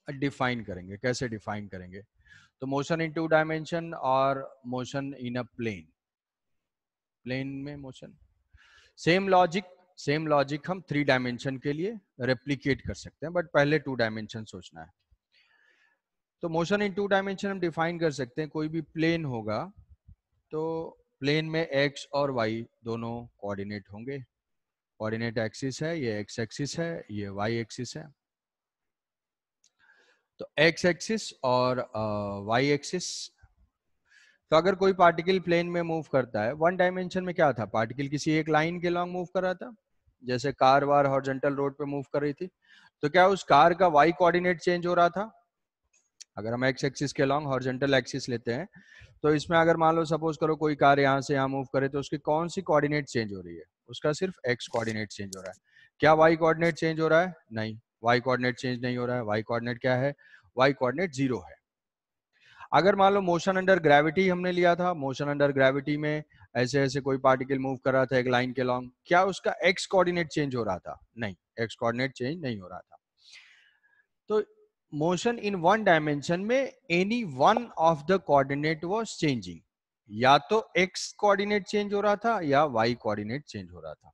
Define करेंगे। कैसे define करेंगे? तो मोशन इन टू डायमेंशन और motion in a plane, plane में मोशन, सेम लॉजिक हम 3 डायमेंशन के लिए रेप्लिकेट कर सकते हैं, बट पहले 2 डायमेंशन सोचना है। तो मोशन इन 2 डायमेंशन हम डिफाइन कर सकते हैं। कोई भी प्लेन होगा तो प्लेन में एक्स और वाई दोनों कोऑर्डिनेट होंगे। कोऑर्डिनेट एक्सिस है, ये एक्स एक्सिस है, ये वाई एक्सिस है। तो एक्स एक्सिस और वाई एक्सिस। तो अगर कोई पार्टिकल प्लेन में मूव करता है, 1 डायमेंशन में क्या था, पार्टिकल किसी एक लाइन के लॉन्ग मूव कर रहा था, जैसे कार वार हॉरिजॉन्टल रोड पे मूव कर रही थी, तो क्या उस कार का वाई कोऑर्डिनेट चेंज हो रहा था? अगर हम एक्स एक्सिस के लॉन्ग हॉरिजॉन्टल एक्सिस लेते हैं, तो इसमें अगर मान लो सपोज करो कोई कार यहाँ से यहाँ मूव करे, तो उसकी कौन सी कोऑर्डिनेट चेंज हो रही है? उसका सिर्फ एक्स कोऑर्डिनेट चेंज हो रहा है। क्या वाई कोऑर्डिनेट चेंज हो रहा है? नहीं, वाई कोऑर्डिनेट चेंज नहीं हो रहा है। वाई कोऑर्डिनेट क्या है? वाई कोऑर्डिनेट 0 है। अगर मान लो मोशन अंडर ग्रेविटी हमने लिया था, मोशन अंडर ग्रेविटी में ऐसे ऐसे कोई पार्टिकल मूव कर रहा था एक लाइन के लॉन्ग, क्या उसका एक्स कोऑर्डिनेट चेंज हो रहा था? नहीं, एक्स कोऑर्डिनेट चेंज नहीं हो रहा था। तो मोशन इन 1 डायमेंशन में any one of the coordinate was changing, या तो एक्स कोऑर्डिनेट चेंज हो रहा था या वाई कोऑर्डिनेट चेंज हो रहा था।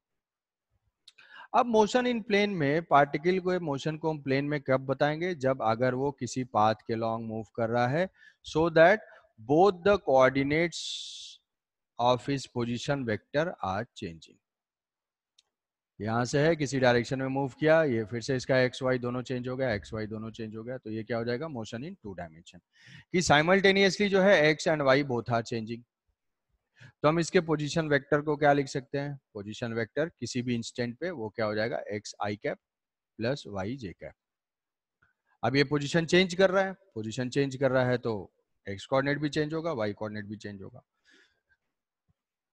अब मोशन इन प्लेन में पार्टिकल को, मोशन को हम प्लेन में कब बताएंगे? जब अगर वो किसी पाथ के लॉन्ग मूव कर रहा है, so that both the coordinates of his position vector are changing. यहां से है, किसी डायरेक्शन में मूव किया, ये फिर से इसका एक्स वाई दोनों चेंज हो गया, एक्स वाई दोनों चेंज हो गया, तो ये क्या हो जाएगा? मोशन इन 2 डायमेंशन, कि साइमल्टेनियसली जो है x and y both are changing. तो हम इसके पोजीशन वेक्टर को क्या लिख सकते हैं? पोजीशन वेक्टर किसी भी इंस्टेंट पे वो क्या हो जाएगा? एक्स आई कैप प्लस वाई जे कैप। अब ये पोजीशन चेंज कर रहा है, पोजीशन चेंज कर रहा है तो एक्स कोऑर्डिनेट भी चेंज होगा, वाई कोऑर्डिनेट भी चेंज होगा।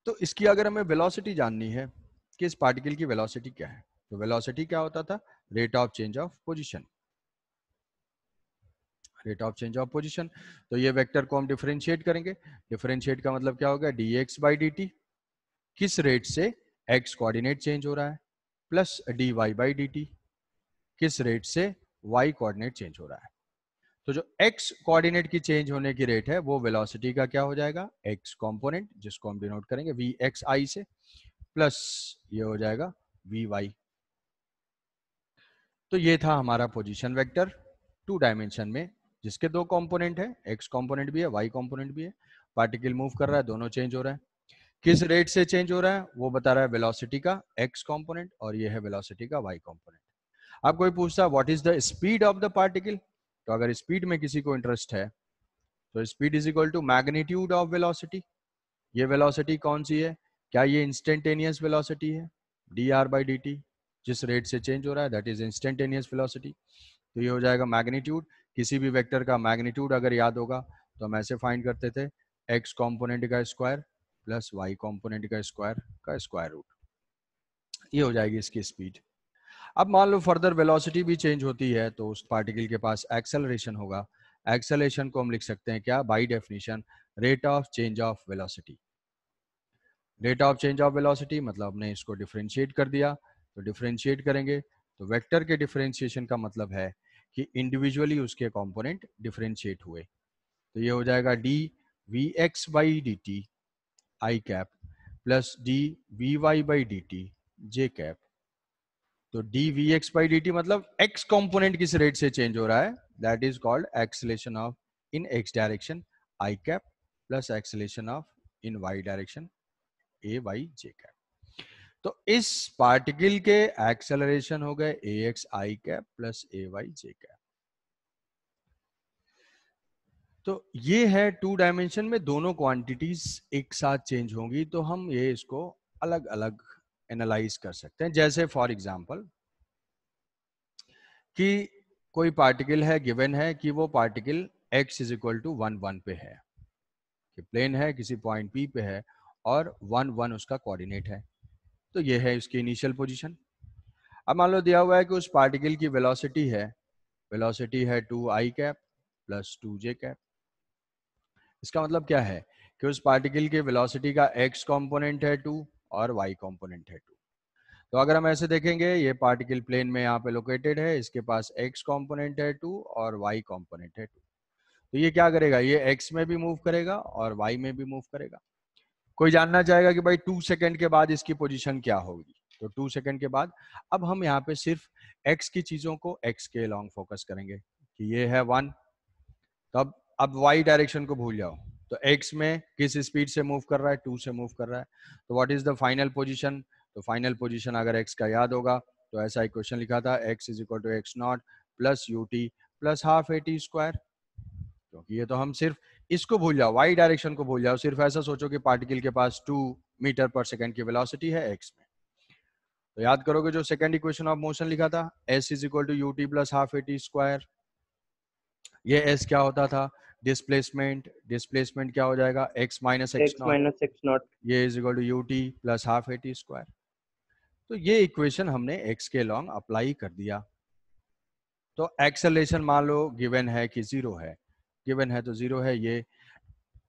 तो इसकी अगर हमें वेलोसिटी जाननी है कि इस पार्टिकल की वेलोसिटी क्या है, तो वेलोसिटी क्या होता था? Rate of change of position, rate of change of position. तो ये वेक्टर को हम डिफरेंशिएट करेंगे। डिफरेंशिएट का मतलब क्या होगा? D x by D t, किस रेट से एक्स कोऑर्डिनेट चेंज हो रहा है, plus d y by D t, किस रेट से वाई कोऑर्डिनेट चेंज हो रहा है। तो जो x कोऑर्डिनेट की चेंज होने की रेट है वो वेलोसिटी का क्या हो जाएगा? x कंपोनेंट, जिसको हम डिनोट करेंगे वी एक्स आई से, प्लस ये हो जाएगा वी वाई। तो ये था हमारा पोजीशन वेक्टर 2 डायमेंशन में, जिसके 2 कंपोनेंट है, x कंपोनेंट भी है, y कंपोनेंट भी है। पार्टिकल मूव कर रहा है, दोनों चेंज हो रहा है। किस रेट से चेंज हो रहा है वो बता रहा है वेलोसिटी का x कंपोनेंट, और ये है वेलोसिटी का y कंपोनेंट। अब कोई पूछता है what is the speed of the particle, तो अगर स्पीड में किसी को इंटरेस्ट है, तो speed is equal to magnitude of velocity. ये वेलोसिटी कौन सी है? क्या ये इंस्टेंटेनियस वेलोसिटी है? D r by D t, जिस रेट से चेंज हो रहा है दैट इज इंस्टेंटेनियस वेलोसिटी। तो ये हो जाएगा मैग्नीट्यूड। किसी भी वेक्टर का मैग्नीट्यूड अगर याद होगा तो हम ऐसे फाइंड करते थे, एक्स कॉम्पोनेंट का स्क्वायर प्लस वाई कॉम्पोनेंट का स्क्वायर रूट। ये हो जाएगी इसकी स्पीड। अब मान लो फर्दर वेलोसिटी भी चेंज होती है तो उस पार्टिकल के पास एक्सेलरेशन होगा। एक्सेलरेशन को हम लिख सकते हैं क्या? By definition rate of change of velocity. Rate of change of velocity मतलब हमने इसको डिफरेंशिएट कर दिया, तो डिफरेंशिएट करेंगे तो वेक्टर के डिफरेंशिएशन का मतलब है कि इंडिविजुअली उसके कंपोनेंट डिफरेंशिएट हुए। तो ये हो जाएगा D V X by D T I cap plus D V Y by D T J cap. तो D V X by D T मतलब एक्स कंपोनेंट किस रेट से चेंज हो रहा है, that is called acceleration of in x direction I cap plus acceleration of in Y direction A Y J cap. तो इस particle के acceleration हो गए A X I cap plus a Y J cap. तो ये है 2 dimension में दोनों क्वांटिटीज एक साथ चेंज होंगी, तो हम ये इसको अलग अलग एनालाइज कर सकते हैं। जैसे फॉर एग्जांपल कि कोई पार्टिकल है, गिवन है कि वो particle x is equal to 1 1 पे है, कि प्लेन है किसी पॉइंट P पे है और 1 1 उसका कोऑर्डिनेट है। तो ये है इसकी इनिशियल पोजीशन। अब मान लो दिया हुआ है कि उस पार्टिकल की वेलोसिटी है 2 आई कैप प्लस 2 जे कैप। इसका मतलब क्या है कि उस पार्टिकल के वेलोसिटी का x कंपोनेंट है 2 और y कंपोनेंट है 2। तो अगर हम ऐसे देखेंगे, ये पार्टिकल प्लेन में यहाँ पे लोकेटेड है, इसके पास x कंपोनेंट है 2 और y कंपोनेंट है 2। तो ये क्या करेगा, ये x में भी मूव करेगा और y में भी मूव करेगा। कोई जानना चाहेगा कि भाई 2 सेकंड के बाद इसकी पोजीशन क्या होगी, तो 2 सेकंड के बाद अब हम यहाँ पे सिर्फ x की चीजों को x के लॉन्ग फोकस करेंगे कि ये है 1। तब अब y डायरेक्शन को भूल जाओ, तो x में किस स्पीड से मूव कर रहा है, 2 से मूव कर रहा है। तो what is the final position, तो फाइनल पोजीशन अगर x का याद होगा तो ऐसा इक्वेशन लिखा था, x is equal to x naught plus u T plus half A T square. क्योंकि ये तो हम सिर्फ इसको भूल जाओ, y डायरेक्शन को भूल जाओ, सिर्फ ऐसा सोचो कि पार्टिकल के पास 2 मीटर पर सेकंड की वेलोसिटी है x में। तो याद करोगे जो सेकंड इक्वेशन ऑफ मोशन लिखा था, s is equal to U T plus half A T square. ये s क्या होता था, डिस्प्लेसमेंट। डिस्प्लेसमेंट क्या हो जाएगा, x minus X x nought, minus X nought. ये is equal to U T plus half A T square. तो ये इक्वेशन हमने x के लॉन्ग अप्लाई कर दिया। तो एक्सेलरेशन मान लो गिवन है कि 0 है, गिवन है तो 0 है। ये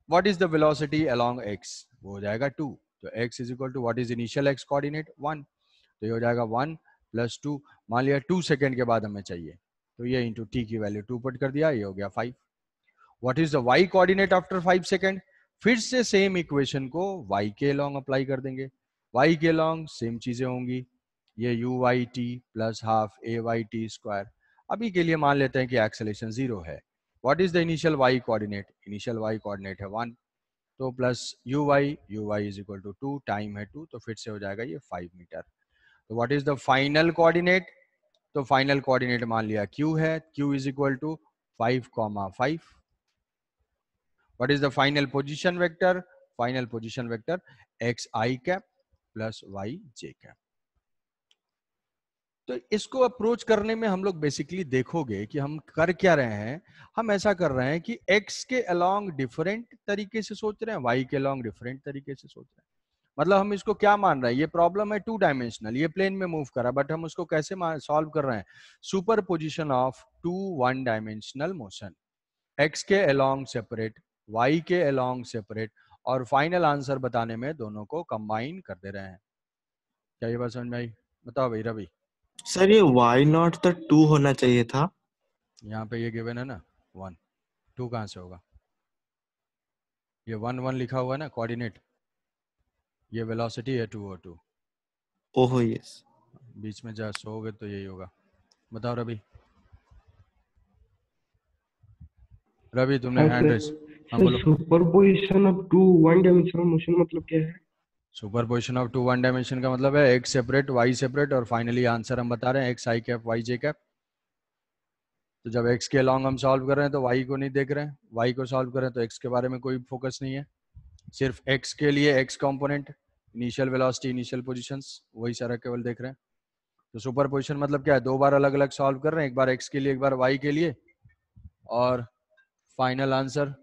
what is the velocity along x, वो हो जाएगा 2। तो x is equal to what is initial x coordinate 1, तो ये हो जाएगा 1 प्लस 2। मान लिया 2 सेकंड के बाद हमें चाहिए, तो ये इंटू t की वैल्यू 2 पुट कर दिया, ये हो गया 5। What is the y coordinate after 5 second, फिर से सेम इक्वेशन को y के लॉन्ग अप्लाई कर देंगे। y के लॉन्ग सेम चीजें होंगी, ये u y t plus half a y t square. अभी के लिए मान लेते हैं कि एक्सेलेरेशन 0 है। What is the initial y coordinate, initial y coordinate है 1, तो plus u y is equal to 2, time है 2, तो फिर से हो जाएगा ये 5 मीटर। तो what is the final coordinate, तो फाइनल कोऑर्डिनेट मान लिया q है, q is equal to 5,5। What is the final position vector, final position vector x I cap plus y J cap. तो इसको अप्रोच करने में हम लोग बेसिकली देखोगे कि हम कर क्या रहे हैं, हम ऐसा कर रहे हैं कि x के अलोंग डिफरेंट तरीके से सोच रहे हैं, y के अलोंग डिफरेंट तरीके से सोच रहे हैं। मतलब हम इसको क्या मान रहे हैं, ये प्रॉब्लम है 2 डायमेंशनल, ये प्लेन में मूव कर रहा है, बट हम उसको कैसे सॉल्व कर रहे हैं, super position of 2 1 dimensional motion, x के अलोंग सेपरेट, y के अलोंग सेपरेट, और फाइनल आंसर बताने में दोनों को कंबाइन कर दे रहे हैं। क्या ये बात समझ में आई, बताओ भाई रवि। सर ये y नॉट तो 2 होना चाहिए था। यहाँ पे ये गिवन है ना 1, 2 कहाँ से होगा, ये 1 1 लिखा हुआ है ना कोऑर्डिनेट, ये वेलोसिटी है 2 और 2, ओहो यस। बीच में जहाँ सोओगे तो यही होगा। बताओ रवि, रवि तुमने हाँ हैंड सर। रेस, हाँ सर बोलो। Superposition of two one dimensional motion मतलब क्या है? सुपर पोजिशन ऑफ 2 1 डायमेंशन का मतलब है x सेपरेट y सेपरेट, और फाइनली आंसर हम बता रहे हैं x आई कैप y जे कैप। तो जब x के अलॉन्ग हम सॉल्व कर रहे हैं तो y को नहीं देख रहे हैं, y को सॉल्व कर रहे हैं तो x के बारे में कोई फोकस नहीं है, सिर्फ x के लिए x component, initial velocity, initial positions, वही सारा केवल देख रहे हैं। तो सुपर पोजिशन मतलब क्या है, 2 बार अलग अलग सॉल्व कर रहे हैं, एक बार x के लिए एक बार y के लिए, और फाइनल आंसर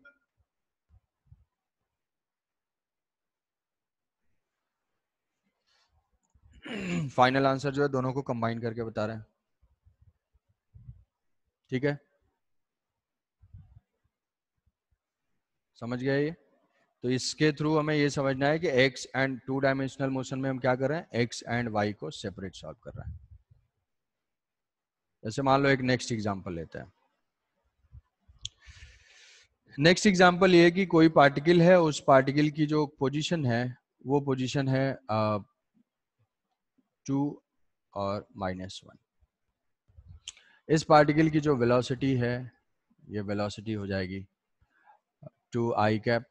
फाइनल आंसर जो है दोनों को कंबाइन करके बता रहे हैं। ठीक है, समझ गया ये। तो इसके थ्रू हमें ये समझना है कि x एंड 2 डायमेंशनल मोशन में हम क्या कर रहे हैं, x एंड y को सेपरेट सॉल्व कर रहे हैं। जैसे मान लो एक नेक्स्ट एग्जांपल लेते हैं। नेक्स्ट एग्जांपल ये है कि कोई पार्टिकल है, उस पार्टिकल की जो पोजीशन है वो पोजीशन है 2 और -1। इस पार्टिकल की जो वेलोसिटी है, ये वेलोसिटी हो जाएगी 2i cap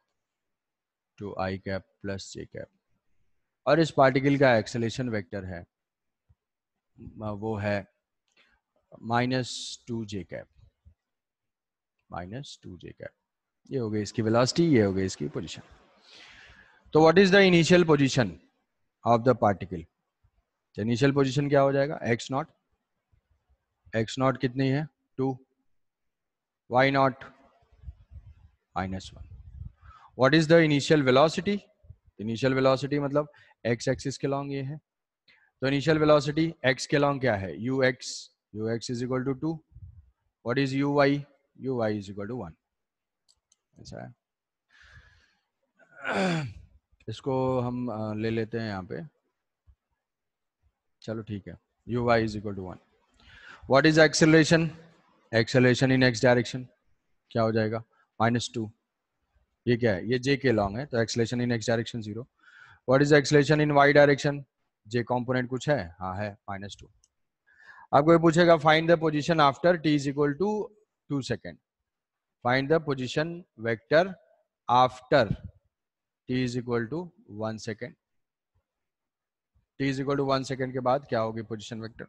plus j cap, और इस पार्टिकल का एक्सेलेरेशन वेक्टर है वो है -2j कैप, -2j कैप। ये हो गई इसकी वेलोसिटी, ये हो गई इसकी पोजीशन। तो what is the initial position of the particle, initial position क्या हो जाएगा, x नॉट, x नॉट कितनी है 2, y naught -1। What is the initial velocity, initial velocity मतलब x एक्सिस के लॉन्ग ये है, तो इनिशियल वेलोसिटी x के लॉन्ग क्या है, ux is equal to 2। What is uy is equal to 1। ऐसा है। इसको हम ले लेते हैं यहाँ पे, चलो ठीक है, u y is equal to 1। What is acceleration? Acceleration in x direction क्या हो जाएगा? -2। ये क्या है? ये जे के लॉन्ग है, तो acceleration in x direction 0। What is acceleration in Y direction? J component कुछ है? हाँ है, -2। आपको ये पूछेगा find the position after t is equal to 2 second. Find the position vector after t is equal to 1 second. t is equal to 1 second के बाद क्या होगी पोजीशन वेक्टर?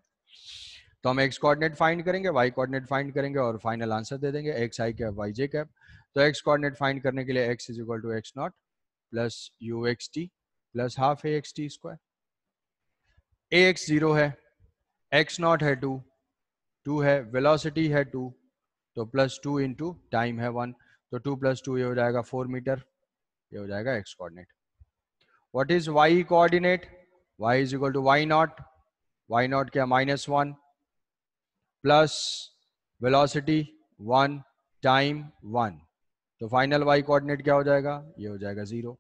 तो हम x कोऑर्डिनेट फाइंड करेंगे, y कोऑर्डिनेट फाइंड करेंगे और final answer दे देंगे x i cap y j cap. तो x कोऑर्डिनेट फाइंड करने के लिए x is equal to x naught plus u x t plus half a x t square. A x 0 है, x not है 2 है, velocity है 2, तो +2 इंटू टाइम है 1, तो 2 + 2 ये हो जाएगा 4 मीटर, ये हो जाएगा x coordinate. What is y coordinate? y is equal to y naught क्या? -1 प्लस वेलोसिटी 1 टाइम 1, तो फाइनल y कोऑर्डिनेट क्या हो जाएगा? ये हो जाएगा 0।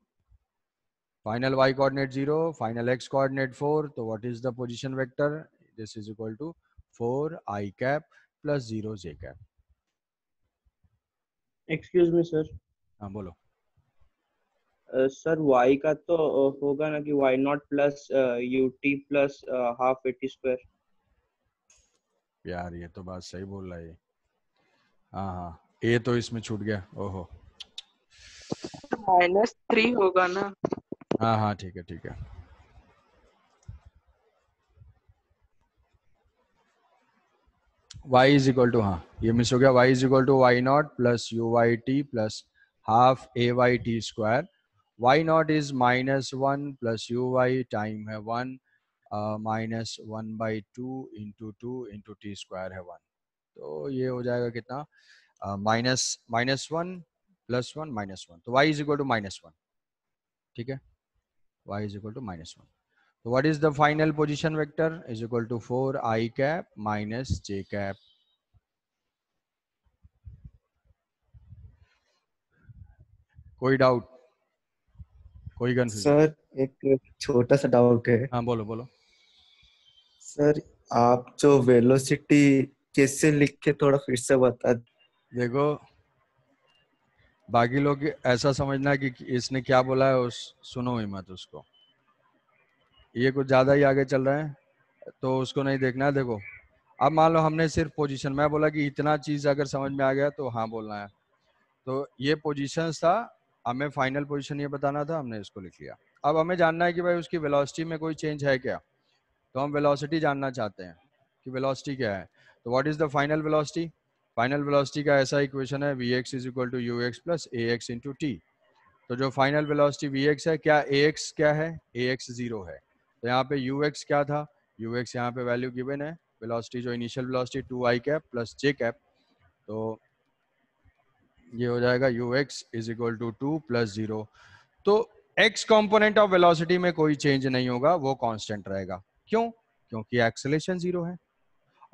Final y coordinate 0, final x coordinate 4, तो what is the position vector? This is equal to 4 i cap plus 0 j cap. Excuse me sir. हाँ बोलो। सर y का तो होगा ना कि y naught plus u T plus half A T square. यार ये तो बात सही बोल रहा है। हाँ हाँ, ए तो इसमें छूट गया, ओहो। -3 होगा ना? हाँ हाँ ठीक है ठीक है। y इज इक्वल टू, हाँ ये मिस हो गया, y is equal to y naught plus u y t plus half a y t square. y naught is -1 plus u y time है 1 -1/2 इंटू 2 इंटू टी स्क्वायर है 1, तो ये हो जाएगा कितना? -1 + 1 -1, तो y इज इक्वल टू -1। ठीक है, y इज इक्वल टू -1। तो what is the final position vector? Is equal to 4 i cap minus j cap. कोई डाउट, कोई कंफ्यूजन? सर एक छोटा सा डाउट है। हाँ बोलो बोलो। सर आप जो वेलोसिटी कैसे लिख के थोड़ा फिर से बता। देखो, बाकी लोग ऐसा समझना कि इसने क्या बोला है उस सुनो ही मत उसको, ये कुछ ज्यादा ही आगे चल रहे हैं तो उसको नहीं देखना है। देखो अब मान लो हमने सिर्फ पोजीशन, मैं बोला कि इतना चीज अगर समझ में आ गया तो हाँ बोलना है, तो ये पोजीशंस था, हमें फाइनल पोजीशन ये बताना था, हमने इसको लिख लिया। अब हमें जानना है कि भाई उसकी वेलोसिटी में कोई चेंज है क्या, तो हम वेलोसिटी जानना चाहते हैं कि वेलोसिटी क्या है। तो what is the final velocity? Final velocity का ऐसा इक्वेशन है vx is equal to u x plus a x into t. तो जो फाइनल वेलोसिटी vx है, क्या ax क्या है? ax 0 है, तो यहाँ पे ux क्या था? ux यहाँ पे वैल्यू गिवन है, वेलोसिटी जो initial velocity 2i cap plus j cap, तो ये हो जाएगा ux इज इक्वल टू 2 + 0। तो x कंपोनेंट ऑफ वेलोसिटी में कोई चेंज नहीं होगा, वो कांस्टेंट रहेगा। क्यों? क्योंकि एक्सेलरेशन 0 है।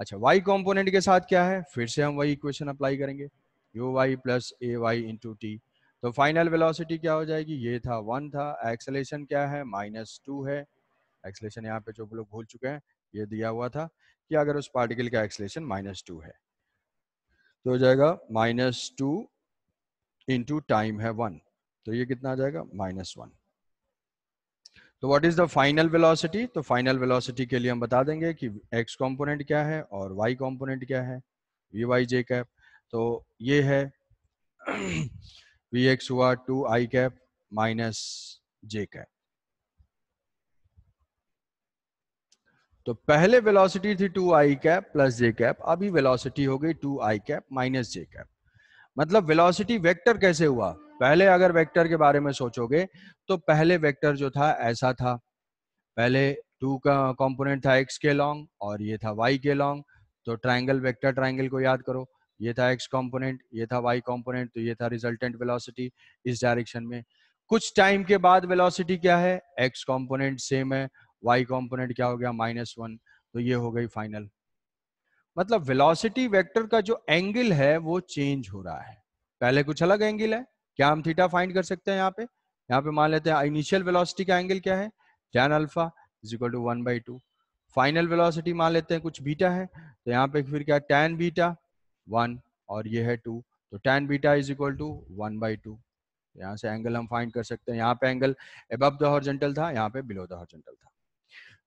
अच्छा, y कंपोनेंट के साथ क्या है? फिर से हम वही इक्वेशन अप्लाई करेंगे, u y plus a y into t. तो फाइनल वेलोसिटी क्या हो जाएगी? ये था 1 था, एक्सेलरेशन क्या है? -2 है। एक्सेलरेशन यहाँ पे जो लोग भूल चुके हैं, ये दिया हुआ था कि अगर उस पार्टिकल का एक्सेलरेशन -2 है तो हो जाएगा -2 इंटू टाइम है 1, तो ये कितना आ जाएगा? -1। तो what is the final velocity? तो फाइनल वेलोसिटी के लिए हम बता देंगे कि x कंपोनेंट क्या है और y कंपोनेंट क्या है, वी वाई जे कैप। तो ये है vx हुआ 2i कैप माइनस जे कैप। तो पहले वेलोसिटी थी 2i कैप प्लस जे कैप, अभी वेलोसिटी हो गई 2i कैप माइनस जे कैप। मतलब वेलोसिटी वेक्टर कैसे हुआ? पहले अगर वेक्टर के बारे में सोचोगे तो पहले वेक्टर जो था ऐसा था, पहले 2 का कंपोनेंट था x के लॉन्ग और ये था y के लॉन्ग। तो ट्रायंगल, वेक्टर ट्रायंगल को याद करो, ये था x कंपोनेंट, ये था y कंपोनेंट, तो ये था रिजल्टेंट वेलोसिटी इस डायरेक्शन में। कुछ टाइम के बाद वेलोसिटी क्या है? x कंपोनेंट सेम है, y कंपोनेंट क्या हो गया? -1, तो ये हो गई फाइनल। मतलब वेलोसिटी वेक्टर का जो एंगल है वो चेंज हो रहा है, पहले कुछ अलग एंगल है। क्या हम थीटा फाइंड कर सकते हैं? यहाँ पे मान लेते हैं इनिशियल वेलोसिटी का एंगल क्या है? tan alpha is equal to 1/2। Final velocity मान लेते हैं कुछ बीटा है, तो यहाँ पे फिर क्या tan बीटा 1 और ये है 2, तो tan beta is equal to 1/2। यहाँ से एंगल हम फाइंड कर सकते हैं, यहाँ पे एंगल अबव द हॉरिजॉन्टल था, यहाँ पे बिलो द हॉरिजॉन्टल था।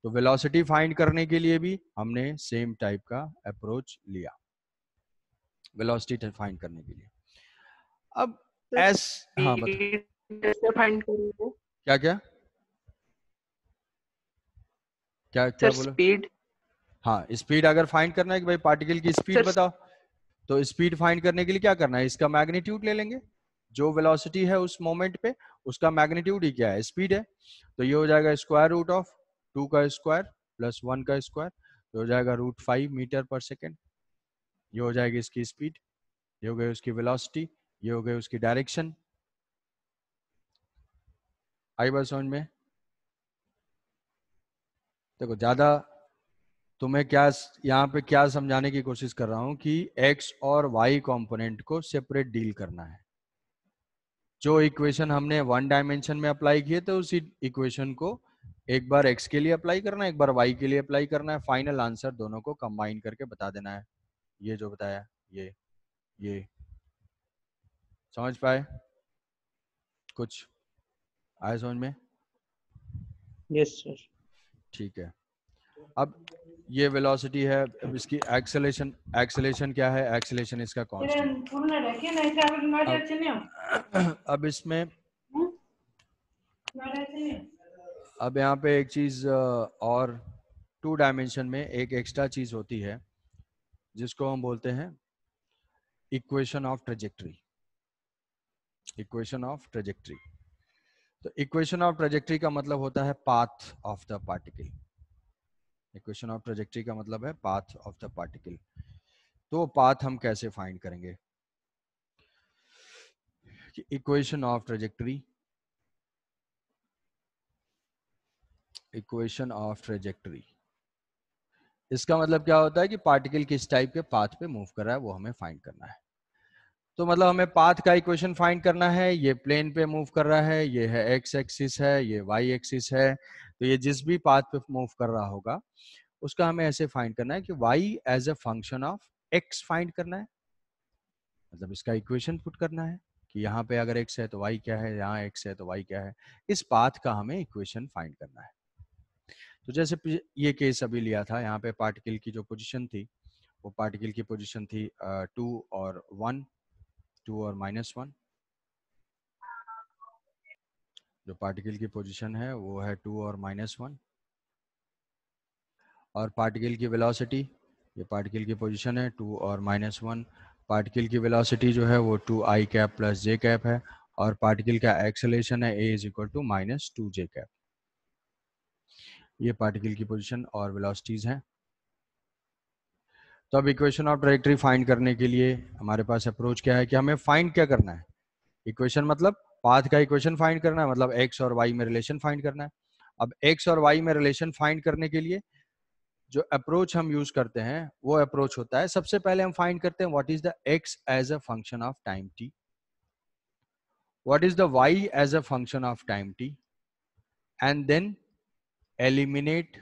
तो वेलोसिटी फाइंड करने के लिए भी हमने सेम टाइप का अप्रोच लिया वेलोसिटी फाइंड करने के लिए। अब एस हाँ बता कैसे फाइंड करेंगे क्या क्या क्या क्या सर? बोलो? स्पीड हाँ स्पीड अगर फाइंड करना है कि भाई पार्टिकल की स्पीड सर बताओ, तो स्पीड फाइंड करने के लिए क्या करना है, इसका मैग्नीट्यूड ले लेंगे, जो वेलोसिटी है उस मोमेंट पे उसका मैग्नीट्यूड ही क्या है, स्पीड है। तो ये हो जाएगा स्क्वायर रूट ऑफ 2 का स्क्वायर प्लस 1 का स्क्वायर, तो हो जाएगा √5 मीटर पर सेकेंड। ये हो जाएगी इसकी स्पीड, ये हो गई उसकी वेलोसिटी, ये हो गई उसकी डायरेक्शन। आई बात समझ में? देखो ज्यादा तुम्हें क्या यहाँ पे क्या समझाने की कोशिश कर रहा हूं कि x और y कंपोनेंट को सेपरेट डील करना है। जो इक्वेशन हमने 1 डायमेंशन में अप्लाई किए थे उसी इक्वेशन को एक बार x के लिए अप्लाई करना है, एक बार y के लिए अप्लाई करना है, फाइनल आंसर दोनों को कंबाइन करके बता देना है। ये जो बताया ये समझ पाए? कुछ आया समझ में? Yes sir. ठीक है। अब ये वेलोसिटी है, अब इसकी एक्सेलेरेशन क्या है, एक्सेलेरेशन इसका कांस्टेंट। अब इसमें अब यहाँ पे एक चीज और 2 डायमेंशन में एक एक्स्ट्रा चीज होती है जिसको हम बोलते हैं equation of trajectory. Equation of trajectory, तो इक्वेशन ऑफ ट्रेजेक्टरी का मतलब होता है path of the particle. Equation of trajectory का मतलब है पाथ ऑफ द पार्टिकल। तो पाथ हम कैसे फाइंड करेंगे? Equation of trajectory, equation of trajectory, इसका मतलब क्या होता है कि पार्टिकल किस टाइप के पाथ पे मूव कर रहा है वो हमें फाइंड करना है। तो मतलब हमें पाथ का इक्वेशन फाइंड करना है, ये प्लेन पे मूव कर रहा है, ये है एक्स एक्सिस है, ये वाई एक्सिस है, तो ये जिस भी पाथ पे मूव कर रहा होगा उसका हमें ऐसे फाइंड करना है कि y as a function of x find करना है। मतलब इसका इक्वेशन पुट करना है कि यहाँ पे अगर x है तो y क्या है, यहाँ x है तो y क्या है, इस पाथ का हमें इक्वेशन फाइंड करना है। तो जैसे ये केस अभी लिया था, यहाँ पे पार्टिकल की जो पोजीशन थी वो पार्टिकल की पोजीशन थी 2 और 1, 2 और -1। जो पार्टिकल की पोजीशन है वो है 2 और -1, और पार्टिकल की वेलोसिटी, ये पार्टिकल की पोजीशन है 2 और -1। पार्टिकल की वेलोसिटी जो है वो 2i cap plus j cap है, और पार्टिकल का एक्सेलरेशन है a is equal to -2j cap. ये पार्टिकल की पोजीशन और वेलोसिटीज हैं। तो अब इक्वेशन ऑफ ट्रैजेक्टरी फाइंड करने के लिए हमारे पास अप्रोच क्या है कि हमें फाइंड क्या करना है, इक्वेशन मतलब पाथ का इक्वेशन फाइंड करना है, मतलब x और y में रिलेशन फाइंड करना है। अब x और y में रिलेशन फाइंड करने के लिए जो अप्रोच हम यूज करते हैं वो अप्रोच होता है, सबसे पहले हम फाइंड करते हैं what is the x as a function of time t, what is the y as a function of time t, and then eliminate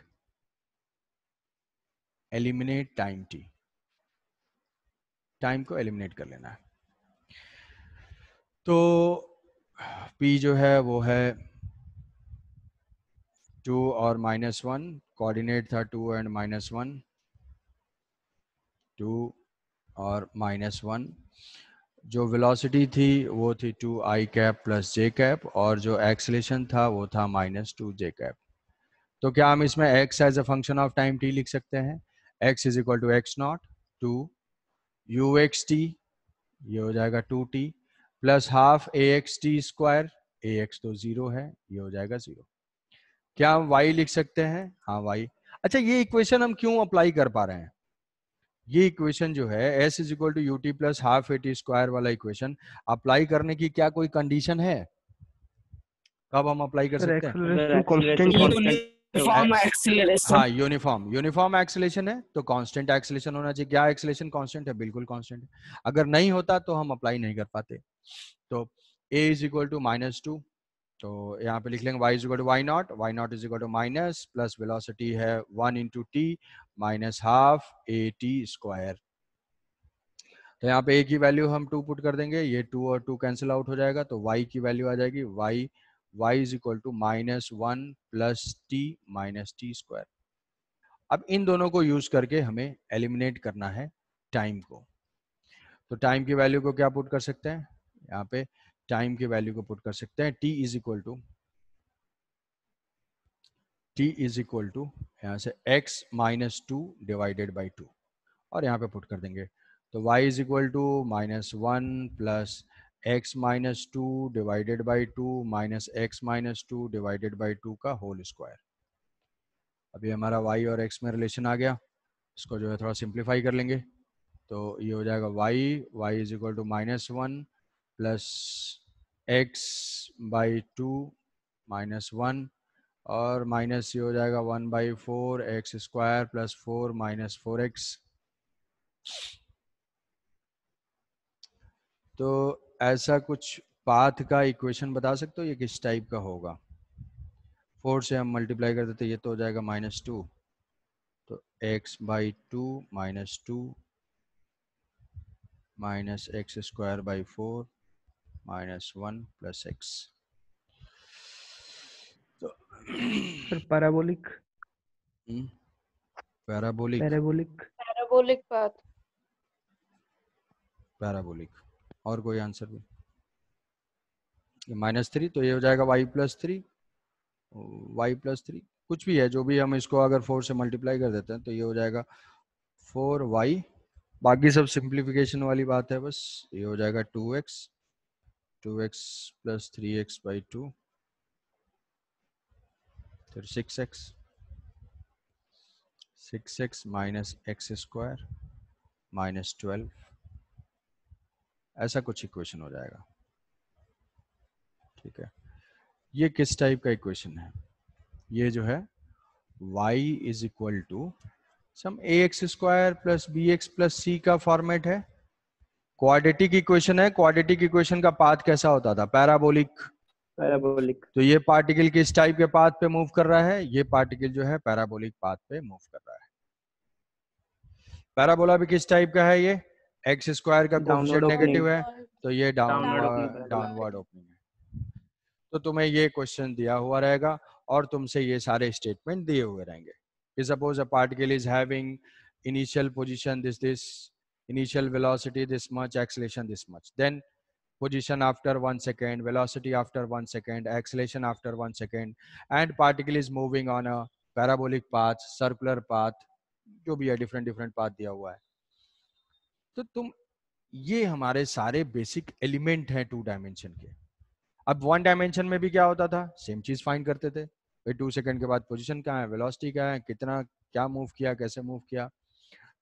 time t, time को एलिमिनेट कर लेना है। तो p जो है वो है 2 और -1, कोऑर्डिनेट था 2 एंड -1, 2 और -1। जो वेलोसिटी थी वो थी 2i cap plus j cap, और जो एक्सेलरेशन था वो था -2j कैप। तो क्या हम इसमें x as a function of time t लिख सकते हैं? x is equal to x0 to uxt, ये हो जाएगा 2t plus half axt square, ax तो 0 है, ये हो जाएगा 0। क्या हम y लिख सकते हैं? हाँ y। अच्छा ये इक्वेशन हम क्यों अप्लाई कर पा रहे हैं? ये इक्वेशन जो है s is equal to U T plus half A T square वाला इक्वेशन अप्लाई करने की क्या कोई कंडीशन है? कब हम अप्लाई कर सर सकते हैं? Acceleration acceleration constant constant uniform acceleration. हाँ यूनिफॉर्म एक्सेलेरेशन है, तो कांस्टेंट एक्सेलेरेशन होना चाहिए। क्या एक्सेलेरेशन कांस्टेंट है? बिल्कुल कांस्टेंट है। अगर नहीं होता तो हम अप्लाई नहीं कर पाते। तो a इज इक्वल टू -2 तो यहाँ पे लिख लेंगे y is equal to y naught is equal to minus plus velocity है 1 into t minus half A T square. तो यहाँ पे a की वैल्यू हम 2 पुट कर देंगे, ये 2 और 2 कैंसिल आउट हो जाएगा, तो y की वैल्यू आ जाएगी y is equal to -1 plus t minus t square. अब इन दोनों को यूज करके हमें एलिमिनेट करना है टाइम को। तो टाइम की वैल्यू को क्या पुट कर सकते हैं, यहाँ पे टाइम की वैल्यू को पुट कर सकते हैं t इज इक्वल टू यहाँ से x माइनस 2 डिवाइडेड बाई 2 और यहाँ पे पुट कर देंगे। तो y is equal to -1 plus x minus 2 divided by 2 minus x minus 2 divided by 2 का होल स्क्वायर। अभी हमारा y और x में रिलेशन आ गया, इसको जो है थोड़ा सिंप्लीफाई कर लेंगे। तो ये हो जाएगा y is equal to -1 plus x by 2 -1 और माइनस ये हो जाएगा 1/4 x square plus 4 minus 4x। तो ऐसा कुछ पाथ का इक्वेशन बता सकते हो ये किस टाइप का होगा? 4 से हम मल्टीप्लाई कर देते, ये तो हो जाएगा -2, तो x by 2 -2 minus x square by 4 -1 plus x। तो sir parabolic parabolic parabolic path. Parabolic और कोई आंसर भी? ये -3 तो ये हो जाएगा y प्लस 3 कुछ भी है, जो भी हम इसको अगर 4 से मल्टीप्लाई कर देते हैं तो ये हो जाएगा 4y। बाकी सब सिंप्लीफिकेशन वाली बात है, बस ये हो जाएगा 2x प्लस 3x बाई 2 फिर 6x minus x square minus 12, ऐसा कुछ इक्वेशन हो जाएगा। ठीक है, ये किस टाइप का इक्वेशन है? ये जो है y is equal to some ax square plus bx plus c का फॉर्मेट है, क्वाड्रेटिक इक्वेशन है। क्वाड्रेटिक इक्वेशन का पाथ कैसा होता था? पैराबोलिक। तो ये पार्टिकल किस टाइप के पाथ पे मूव कर रहा है? ये पार्टिकल जो है पैराबोलिक पाथ पे मूव कर रहा है। पैराबोला भी किस टाइप का है? ये एक्स स्क्वायर का कोएफिशिएंट नेगेटिव है, तो ये डाउनवर्ड ओपनिंग है। तो तुम्हें ये क्वेश्चन दिया हुआ रहेगा और तुमसे ये सारे स्टेटमेंट दिए हुए रहेंगे कि suppose a particle is having initial position this, initial velocity this much, acceleration this much, then position after 1 second, velocity after 1 second, acceleration after 1 second, and particle is moving on a parabolic path, circular path, जो भी है different path दिया हुआ है। तो तुम ये हमारे सारे बेसिक एलिमेंट हैं 2 डायमेंशन के। अब 1 डायमेंशन में भी क्या होता था? सेम चीज फाइंड करते थे, 2 सेकंड के बाद पोजीशन क्या है, वेलोसिटी क्या है, कितना क्या मूव किया, कैसे मूव किया।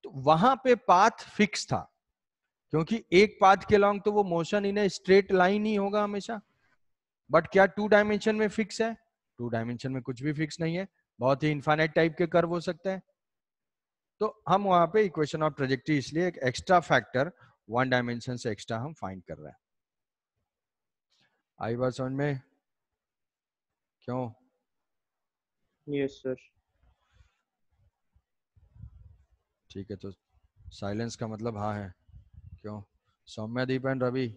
तो वहां पे पाथ फिक्स था, क्योंकि एक पाथ के लॉन्ग तो वो motion in a straight line ही होगा हमेशा। बट क्या 2 डायमेंशन में फिक्स है? 2 डायमेंशन में कुछ भी फिक्स नहीं है, बहुत ही इनफाइनाइट टाइप के कर्व हो सकते हैं। तो हम वहां पे इक्वेशन ऑफ ट्रेजेक्टरी, इसलिए एक एक्स्ट्रा फैक्टर 1 डायमेंशन से एक्स्ट्रा हम फाइंड कर रहे हैं। आई बात समझ में? क्यों? Yes sir. ठीक है, तो साइलेंस का मतलब हाँ है। क्यों? सौम्या, दीप एंड रवि,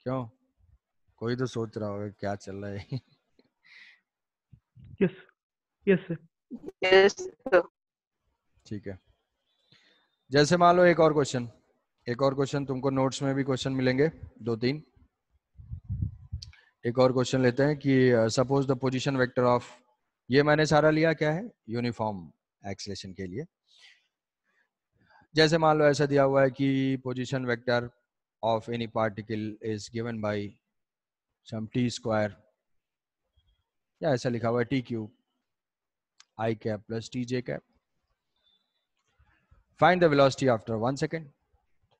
क्यों? कोई तो सोच रहा होगा क्या चल रहा है। Yes sir. यस ठीक है, जैसे मान लो एक और क्वेश्चन तुमको नोट्स में भी क्वेश्चन मिलेंगे 2-3। एक और क्वेश्चन लेते हैं कि suppose the position vector of, ये मैंने सारा लिया क्या है, यूनिफॉर्म एक्सेलरेशन के लिए। जैसे मान लो ऐसा दिया हुआ है कि position vector of any particle is given by some t square, या ऐसा लिखा हुआ है t cube i cap plus t J cap. Find the velocity after 1 second.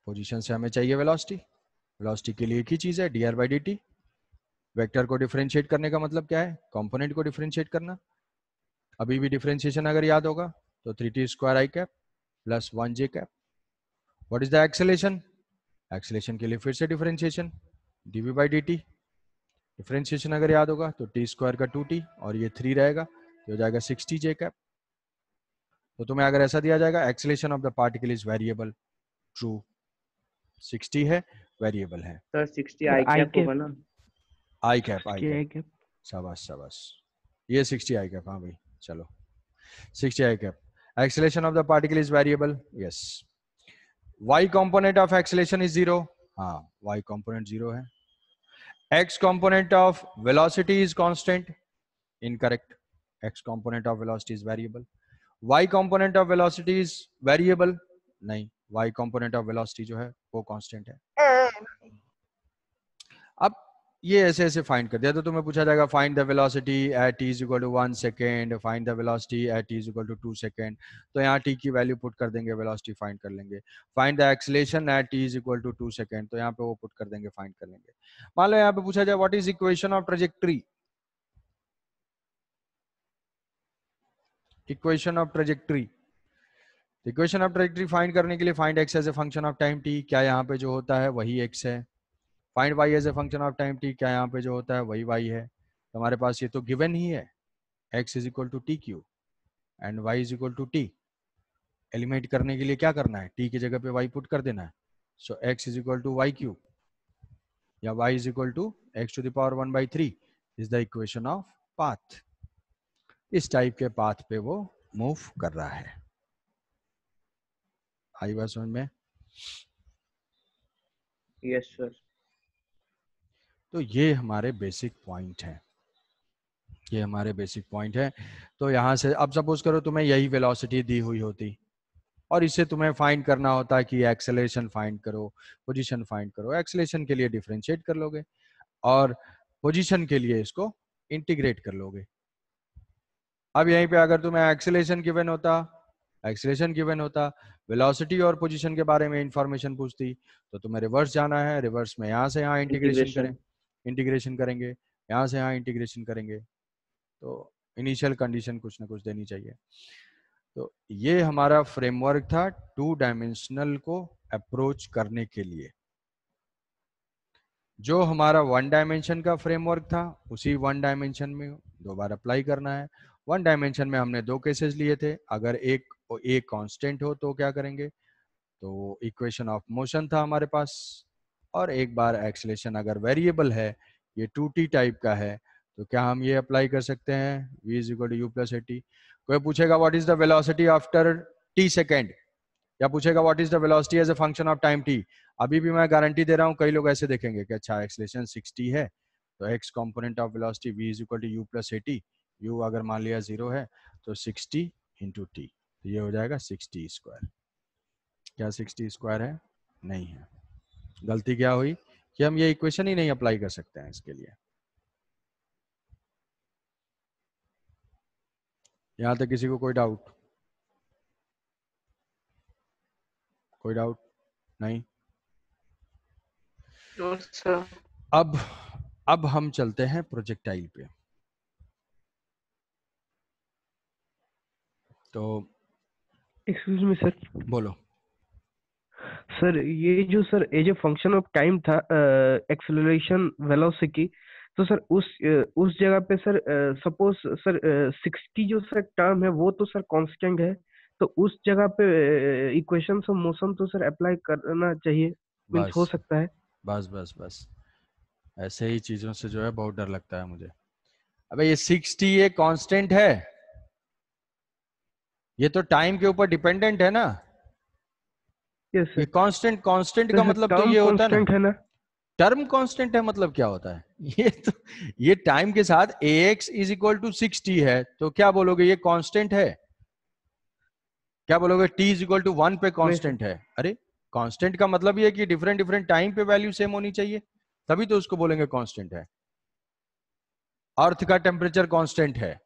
Position से हमें चाहिए वेलोसिटी के लिए एक ही चीज है, d r by D T. Vector को डिफरेंशिएट करने का मतलब क्या है? कंपोनेंट को डिफरेंशिएट करना। अभी भी डिफरेंशिएशन अगर याद होगा तो 3t square I cap plus 1 J cap. What is the acceleration? Acceleration के लिए फिर से differentiation, dv by dt। Differentiation अगर याद होगा तो टी स्क्वायर का 2t और ये 3 रहेगा तो हो जाएगा 60 j कैप। तो तुम्हें अगर ऐसा दिया जाएगा acceleration of the particle is variable, true, 60 है, वेरिएबल है। सर 60 आई कैप होगा ना? आई कैप, आई कैप, कैप। शाबाश शाबाश, ये 60 आई कैप, हाँ भाई चलो 60 I cap. Acceleration of the particle is variable, yes. y component of acceleration is 0, हाँ y component 0 है। x component of velocity is constant, incorrect, x component of velocity is variable। y component of velocity is variable, नहीं, y component of velocity जो है वो constant है। अब ये ऐसे ऐसे फाइंड कर दिया तो तुम्हें पूछा जाएगा find the velocity at t is equal to 1 second, find the velocity at t is equal to 2 second. तो यहाँ t की वैल्यू पुट कर देंगे, वेलोसिटी फाइंड कर लेंगे। Find the acceleration at t is equal to 2 second, तो यहाँ पे वो पुट कर देंगे, फाइंड कर लेंगे। मान लो यहाँ पे पूछा जाए what is equation of trajectory, equation of trajectory. Equation of trajectory find करने के लिए find x as a function of time t, क्या यहाँ पे जो होता है वही x है। Find y as a function of time t, क्या यहाँ पे जो होता है वही y है। तो हमारे पास ये तो गिवन ही है, x is equal to t cube and y is equal to t. Eliminate करने के लिए क्या करना है, t की जगह पे y पुट कर देना है। So x is equal to y cube या y is equal to x to the power 1/3 is the equation of path. इस टाइप के पाथ पे वो मूव कर रहा है। आई बात समझ में? Yes sir. तो ये हमारे बेसिक पॉइंट है, ये हमारे बेसिक पॉइंट है। तो यहाँ से अब सपोज करो तुम्हें यही वेलोसिटी दी हुई होती और इसे तुम्हें फाइंड करना होता कि एक्सेलरेशन फाइंड करो, पोजीशन फाइंड करो। एक्सेलरेशन के लिए डिफरेंशिएट कर लोगे और पोजीशन के लिए इसको इंटीग्रेट कर लोगे। अब यहीं पे अगर तुम्हें एक्सेलरेशन गिवन होता, वेलोसिटी और पोजीशन के बारे में इंफॉर्मेशन पूछती तो तुम्हें रिवर्स जाना है, रिवर्स में यहाँ से यहाँ इंटीग्रेशन करेंगे, यहाँ से यहाँ इंटीग्रेशन करेंगे। तो इनिशियल कंडीशन कुछ ना कुछ देनी चाहिए। तो ये हमारा फ्रेमवर्क था 2 डायमेंशनल को अप्रोच करने के लिए। जो हमारा 1 डायमेंशन का फ्रेमवर्क था उसी 1 डायमेंशन में दोबारा अप्लाई करना है। 1 डायमेंशन में हमने 2 केसेस लिए थे, अगर एक कांस्टेंट हो तो क्या करेंगे, तो इक्वेशन ऑफ मोशन था हमारे पास, और एक बार एक्सेलरेशन अगर वेरिएबल है, ये 2t टाइप का है, तो क्या हम ये अप्लाई कर सकते हैं v is equal to u plus at। कोई पूछेगा what is the velocity after t second, या पूछेगा what is the velocity as a function of time t। अभी भी मैं गारंटी दे रहा हूँ कई लोग ऐसे देखेंगे कि अच्छा एक्सेलरेशन 60 है तो x component of velocity v is equal to u plus at, u अगर मान लिया 0 है तो 60 इंटू टी, तो ये हो जाएगा 60 स्क्वायर। क्या 60 स्क्वायर है? नहीं है। गलती क्या हुई कि हम ये इक्वेशन ही नहीं अप्लाई कर सकते हैं इसके लिए। यहां तक किसी को कोई डाउट? कोई डाउट नहीं? No, sir. अब हम चलते हैं प्रोजेक्टाइल पे। तो एक्सक्यूज मी सर। बोलो। सर ये जो sir as a function of time था एक्सेलरेशन वेलोसिटी, तो सर उस जगह पे सर सपोज सर 60 जो सर टर्म है वो तो सर कांस्टेंट है, तो उस जगह पे इक्वेशन ऑफ मोशन तो सर अप्लाई करना चाहिए, मीन्स हो बस सकता है। बस बस बस ऐसे ही चीजों से जो है बहुत डर लगता है मुझे। अबे ये 60 ये कांस्टेंट है, ये तो टाइम के ऊपर डिपेंडेंट है ना। यस ये सर। कांस्टेंट का तो सर मतलब तो टर्म ये होता है ना, कांस्टेंट है ना। टर्म कांस्टेंट है मतलब क्या होता है ये टाइम के साथ ax इज इक्वल टू 60 है तो क्या बोलोगे, ये कांस्टेंट है? क्या बोलोगे t इज इक्वल टू 1 पे कांस्टेंट है? अरे कांस्टेंट का मतलब ये कि डिफरेंट डिफरेंट टाइम पे वैल्यू सेम होनी चाहिए, तभी तो उसको बोलेंगे कांस्टेंट है। अर्थ का टेम्परेचर कांस्टेंट है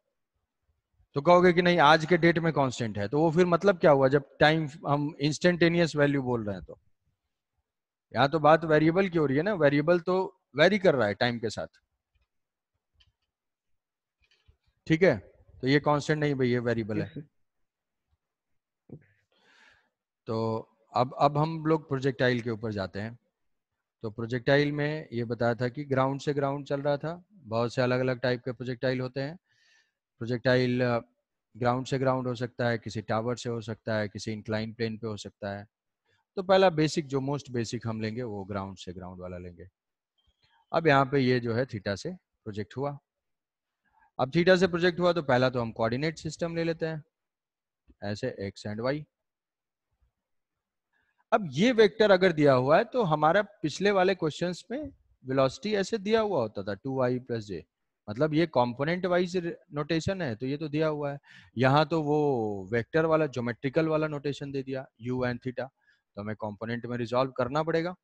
तो कहोगे कि नहीं आज के डेट में कांस्टेंट है, तो वो फिर मतलब क्या हुआ जब टाइम हम इंस्टेंटेनियस वैल्यू बोल रहे हैं। तो यहाँ तो बात वेरिएबल की हो रही है ना, वेरिएबल तो वेरी कर रहा है टाइम के साथ, ठीक है। तो ये कांस्टेंट नहीं भाई, ये वेरिएबल है। Yes sir. तो अब हम लोग प्रोजेक्टाइल के ऊपर जाते हैं। तो प्रोजेक्टाइल में ये बताया था कि ग्राउंड से ग्राउंड चल रहा था। बहुत से अलग अलग टाइप के प्रोजेक्टाइल होते हैं। प्रोजेक्टाइल ग्राउंड से ग्राउंड हो सकता है, किसी टावर से हो सकता है, किसी इंक्लाइन प्लेन पे हो सकता है। तो पहला बेसिक, जो मोस्ट बेसिक हम लेंगे वो ग्राउंड से ग्राउंड वाला लेंगे। अब यहाँ पे ये जो है थीटा से प्रोजेक्ट हुआ। अब थीटा से प्रोजेक्ट हुआ तो पहला तो हम कोऑर्डिनेट सिस्टम ले लेते हैं, ऐसे एक्स एंड वाई। अब ये वेक्टर अगर दिया हुआ है तो हमारा पिछले वाले क्वेश्चंस में वेलोसिटी ऐसे दिया हुआ होता था 2i + j, मतलब ये कंपोनेंट वाइज नोटेशन है तो ये तो दिया हुआ है। यहाँ तो वो वेक्टर वाला ज्योमेट्रिकल वाला नोटेशन दे दिया u एंड थीटा, तो हमें कंपोनेंट में रिजॉल्व करना पड़ेगा।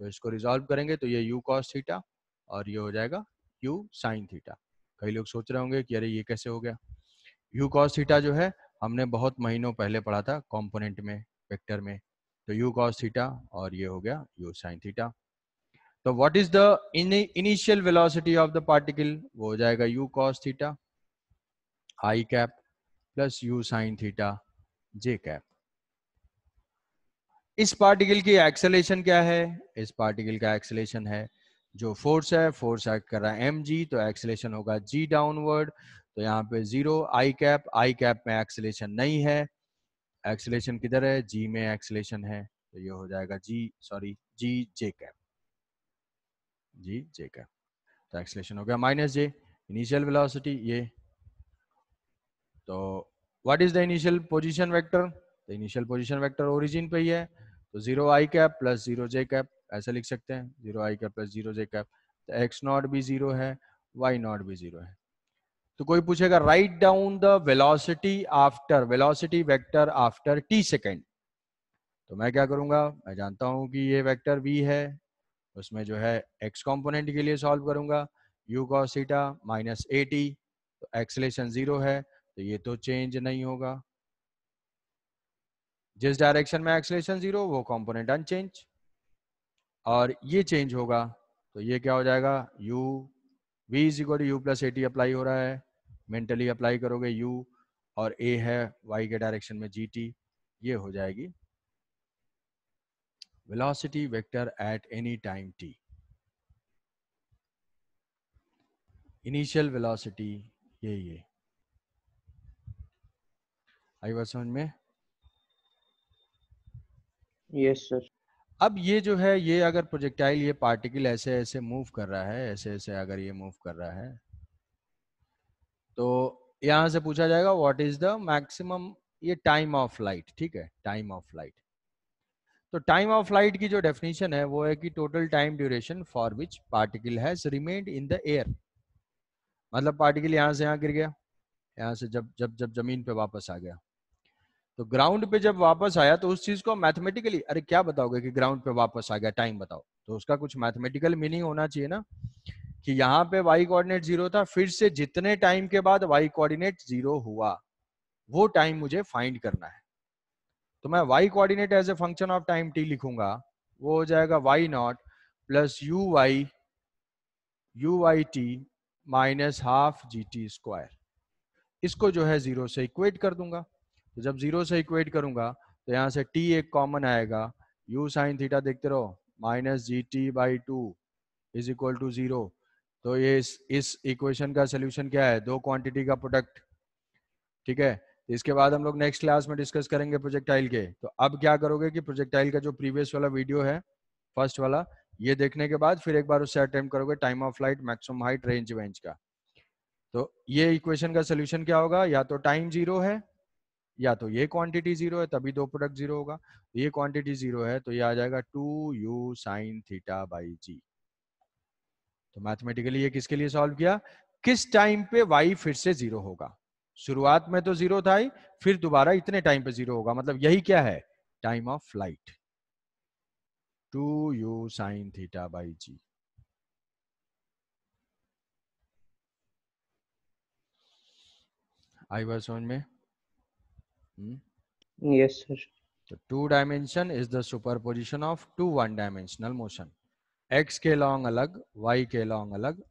तो इसको रिजॉल्व करेंगे तो ये u cos थीटा और ये हो जाएगा u sin थीटा। कई लोग सोच रहे होंगे कि अरे ये कैसे हो गया। u cos थीटा जो है हमने बहुत महीनों पहले पढ़ा था कंपोनेंट में, वेक्टर में। तो u cos थीटा और ये हो गया u sin थीटा। तो what is the initial velocity of the particle, वो हो जाएगा u cos theta i cap plus u sin theta j cap. इस पार्टिकल की एक्सेलेरेशन क्या है, इस पार्टिकल का एक्सेलेरेशन है जो फोर्स है, फोर्स एक्ट कर रहा है mg, तो एक्सेलेरेशन होगा g डाउनवर्ड। तो यहाँ पे 0 i कैप में एक्सेलेरेशन नहीं है, एक्सेलेरेशन किधर है, g में एक्सेलेरेशन है, तो ये हो जाएगा g j cap, g j cap. तो एक्सेलेरेशन हो गया -j, इनिशियल वेलोसिटी ये। तो what is the initial position vector, तो इनिशियल पोजीशन वेक्टर ओरिजिन पे ही है, तो 0 i cap plus 0 j cap ऐसा लिख सकते हैं, 0 i cap plus 0 j cap. तो x नॉट भी 0 है, y नॉट भी 0 है। तो कोई पूछेगा write down the velocity vector after t second, तो मैं क्या करूंगा, मैं जानता हूं कि ये वेक्टर v है, उसमें जो है x कंपोनेंट के लिए सॉल्व करूंगा, u cos theta minus at, तो एक्सेलेरेशन 0 है तो ये तो चेंज नहीं होगा। जिस डायरेक्शन में एक्सेलेरेशन 0 वो कंपोनेंट अनचेंज, और ये चेंज होगा तो ये क्या हो जाएगा, u v is equal to u plus a t apply हो रहा है, मेंटली अप्लाई करोगे u, और a है y के डायरेक्शन में gt, ये हो जाएगी velocity vector at any time t। Initial velocity ये आई बात समझ में। Yes sir. अब ये जो है, ये अगर प्रोजेक्टाइल, ये पार्टिकल ऐसे ऐसे मूव कर रहा है, ऐसे ऐसे अगर ये मूव कर रहा है, तो यहां से पूछा जाएगा व्हाट इज द मैक्सिमम, ये टाइम ऑफ लाइट, ठीक है, टाइम ऑफ लाइट। तो टाइम ऑफ लाइट की जो डेफिनेशन है वो है कि total time duration for which particle has remained in the air. मतलब पार्टिकल यहां से यहां गिर गया, यहां से जब जब जब जमीन पे वापस आ गया, तो ग्राउंड पे जब वापस आया तो उस चीज को मैथमेटिकली, अरे क्या बताओगे कि ग्राउंड पे वापस आ गया, टाइम बताओ, तो उसका कुछ मैथमेटिकल मीनिंग होना चाहिए ना, कि यहाँ पे y कोऑर्डिनेट 0 था, फिर से जितने टाइम के बाद y कोऑर्डिनेट 0 हुआ वो टाइम मुझे फाइंड करना है। तो मैं y coordinate as a function of time t लिखूंगा, वो हो जाएगा y naught plus u y t minus half g t square. इसको जो है 0 से इक्वेट कर दूंगा, तो जब 0 से इक्वेट करूंगा तो यहाँ से t एक कॉमन आएगा, u साइन थीटा देखते रहो minus g t by 2 is equal to 0। तो ये इस इक्वेशन का सोल्यूशन क्या है, दो क्वांटिटी का प्रोडक्ट, ठीक है। तो इसके बाद हम लोग नेक्स्ट क्लास में डिस्कस करेंगे प्रोजेक्टाइल के। तो अब क्या करोगे कि प्रोजेक्टाइल का जो प्रीवियस वाला वीडियो है, फर्स्ट वाला, ये देखने के बाद फिर एक बार उससे अटेम्प्ट करोगे time of flight, maximum height, range वेंज का। तो ये इक्वेशन का सोल्यूशन क्या होगा, या तो टाइम 0 है या तो ये क्वांटिटी 0 है, तभी दो प्रोडक्ट 0 होगा। ये क्वांटिटी 0 है तो ये आ जाएगा 2u साइन थीटा बाई जी। तो मैथमेटिकली ये किसके लिए सॉल्व किया, किस टाइम पे y फिर से 0 होगा। शुरुआत में तो 0 था ही, फिर दोबारा इतने टाइम पे 0 होगा, मतलब यही क्या है, time of flight, 2u sine theta by G. आई बात समझ में। Yes sir. तो 2 dimension is the superposition of 2 1 dimensional motion. x के लॉन्ग अलग, y के लॉन्ग अलग,